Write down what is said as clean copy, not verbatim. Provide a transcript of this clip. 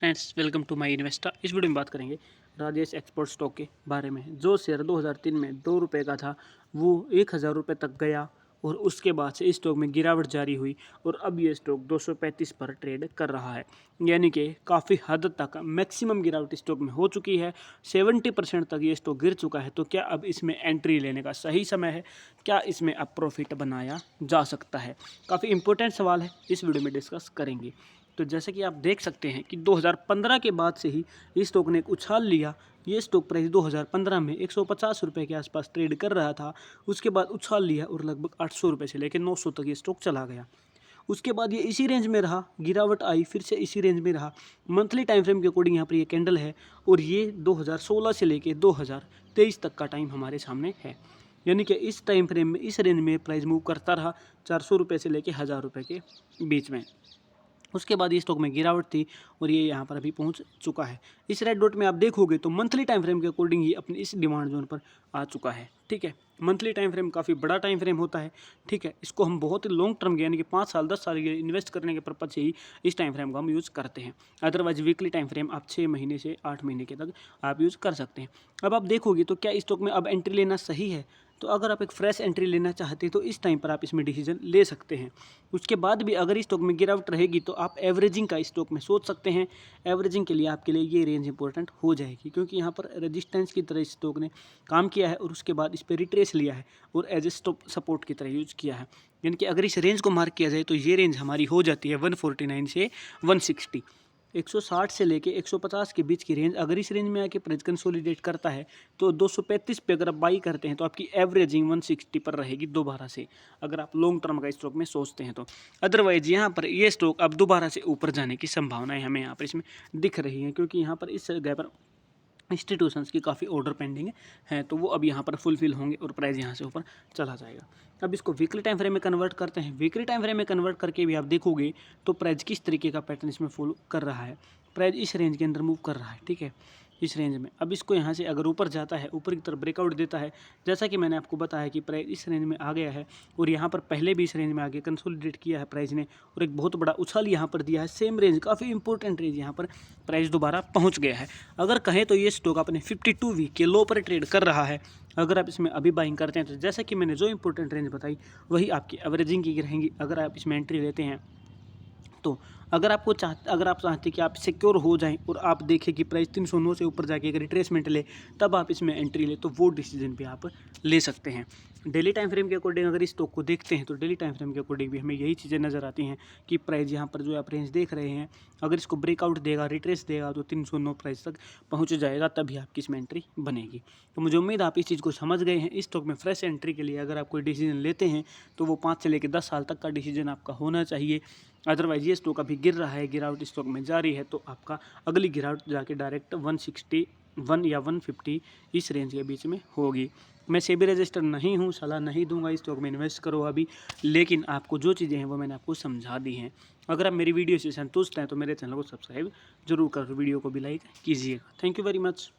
Friends, welcome to my investor. इस video में बात करेंगे राजेश एक्सपोर्ट स्टॉक के बारे में। जो शेयर 2003 में 2 रुपये का था वो 1000 रुपये तक गया और उसके बाद से इस स्टॉक में गिरावट जारी हुई और अब ये स्टॉक 235 पर ट्रेड कर रहा है। यानी कि काफ़ी हद तक मैक्सिमम गिरावट स्टॉक में हो चुकी है। 70% तक ये स्टॉक गिर चुका है। तो क्या अब इसमें एंट्री लेने का सही समय है? क्या इसमें अब प्रॉफिट बनाया जा सकता है? काफ़ी इंपॉर्टेंट सवाल है, इस वीडियो में डिस्कस करेंगे। तो जैसे कि आप देख सकते हैं कि 2015 के बाद से ही इस स्टॉक ने एक उछाल लिया। ये स्टॉक प्राइस 2015 में 150 रुपये के आसपास ट्रेड कर रहा था। उसके बाद उछाल लिया और लगभग 800 रुपये से लेकर 900 तक ये स्टॉक चला गया। उसके बाद ये इसी रेंज में रहा, गिरावट आई, फिर से इसी रेंज में रहा। मंथली टाइम फ्रेम के अकॉर्डिंग यहाँ पर ये कैंडल है और ये 2016 से लेकर 2023 तक का टाइम हमारे सामने है। यानी कि इस टाइम फ्रेम में इस रेंज में प्राइस मूव करता रहा 400 रुपये से लेकर 1000 रुपये के बीच में। उसके बाद ये स्टॉक में गिरावट थी और ये यहाँ पर अभी पहुँच चुका है। इस रेड डॉट में आप देखोगे तो मंथली टाइम फ्रेम के अकॉर्डिंग ये अपनी इस डिमांड जोन पर आ चुका है। ठीक है, मंथली टाइम फ्रेम काफ़ी बड़ा टाइम फ्रेम होता है। ठीक है, इसको हम बहुत ही लॉन्ग टर्म के यानी कि 5 साल 10 साल के इन्वेस्ट करने के पर्पज से ही इस टाइम फ्रेम को हम यूज़ करते हैं। अदरवाइज वीकली टाइम फ्रेम आप 6 महीने से 8 महीने के तक आप यूज़ कर सकते हैं। अब आप देखोगे तो क्या इस स्टॉक में अब एंट्री लेना सही है? तो अगर आप एक फ्रेश एंट्री लेना चाहते हैं तो इस टाइम पर आप इसमें डिसीजन ले सकते हैं। उसके बाद भी अगर इस स्टॉक में गिरावट रहेगी तो आप एवरेजिंग का स्टॉक में सोच सकते हैं। एवरेजिंग के लिए आपके लिए ये रेंज इंपॉर्टेंट हो जाएगी, क्योंकि यहाँ पर रेजिस्टेंस की तरह इस स्टॉक ने काम किया है और उसके बाद इस पर रिट्रेस लिया है और एज ए स्टॉप सपोर्ट की तरह यूज़ किया है। यानी कि अगर इस रेंज को मार्क किया जाए तो ये रेंज हमारी हो जाती है 149 से 160। 160 से लेके 150 के बीच की रेंज, अगर इस रेंज में आके प्राइस कंसोलिडेट करता है तो 235 पे अगर आप बाई करते हैं तो आपकी एवरेजिंग 160 पर रहेगी दोबारा से, अगर आप लॉन्ग टर्म का स्टॉक में सोचते हैं तो। अदरवाइज यहाँ पर ये स्टॉक अब दोबारा से ऊपर जाने की संभावनाएं हमें यहाँ पर इसमें दिख रही हैं, क्योंकि यहाँ पर इस जगह पर इंस्टीट्यूशंस की काफ़ी ऑर्डर पेंडिंग है तो वो अब यहाँ पर फुलफिल होंगे और प्राइस यहाँ से ऊपर चला जाएगा। अब इसको वीकली टाइम फ्रेम में कन्वर्ट करते हैं। वीकली टाइम फ्रेम में कन्वर्ट करके भी आप देखोगे तो प्राइस किस तरीके का पैटर्न इसमें फॉलो कर रहा है। प्राइस इस रेंज के अंदर मूव कर रहा है। ठीक है, इस रेंज में अब इसको यहाँ से अगर ऊपर जाता है, ऊपर की तरफ ब्रेकआउट देता है, जैसा कि मैंने आपको बताया कि प्राइस इस रेंज में आ गया है और यहाँ पर पहले भी इस रेंज में आगे कंसोलिडेट किया है प्राइस ने और एक बहुत बड़ा उछाल यहाँ पर दिया है। सेम रेंज, काफ़ी इंपॉर्टेंट रेंज, यहाँ पर प्राइस दोबारा पहुँच गया है। अगर कहें तो ये स्टॉक अपने 52 वीक के लो पर ट्रेड कर रहा है। अगर आप इसमें अभी बाइंग करते हैं तो जैसा कि मैंने जो इंपॉर्टेंट रेंज बताई वही आपकी एवरेजिंग की रहेंगी अगर आप इसमें एंट्री लेते हैं तो। अगर आप चाहते कि आप सिक्योर हो जाएं और आप देखें कि प्राइस 309 से ऊपर जाके अगर रिट्रेसमेंट ले तब आप इसमें एंट्री ले, तो वो डिसीजन भी आप ले सकते हैं। डेली टाइम फ्रेम के अकॉर्डिंग अगर इस स्टॉक को देखते हैं तो डेली टाइम फ्रेम के अकॉर्डिंग भी हमें यही चीज़ें नज़र आती हैं कि प्राइस यहाँ पर जो आप रेंज देख रहे हैं, अगर इसको ब्रेकआउट देगा, रिट्रेस देगा तो 309 प्राइस तक पहुँच जाएगा, तभी आपकी इसमें एंट्री बनेगी। तो मुझे उम्मीद आप इस चीज़ को समझ गए हैं। इस स्टॉक में फ्रेश एंट्री के लिए अगर आप कोई डिसीजन लेते हैं तो वो 5 से लेकर 10 साल तक का डिसीजन आपका होना चाहिए। अदरवाइज ये स्टॉक अभी गिर रहा है, गिरावट स्टॉक में जारी है, तो आपका अगली गिरावट जाके डायरेक्ट 161 या 150 इस रेंज के बीच में होगी। मैं सेबी रजिस्टर नहीं हूँ, सलाह नहीं दूंगा इस स्टॉक में इन्वेस्ट करो अभी, लेकिन आपको जो चीज़ें हैं वो मैंने आपको समझा दी हैं। अगर आप मेरी वीडियो से संतुष्ट हैं तो मेरे चैनल को सब्सक्राइब जरूर कर, वीडियो को भी लाइक कीजिएगा। Thank you very much.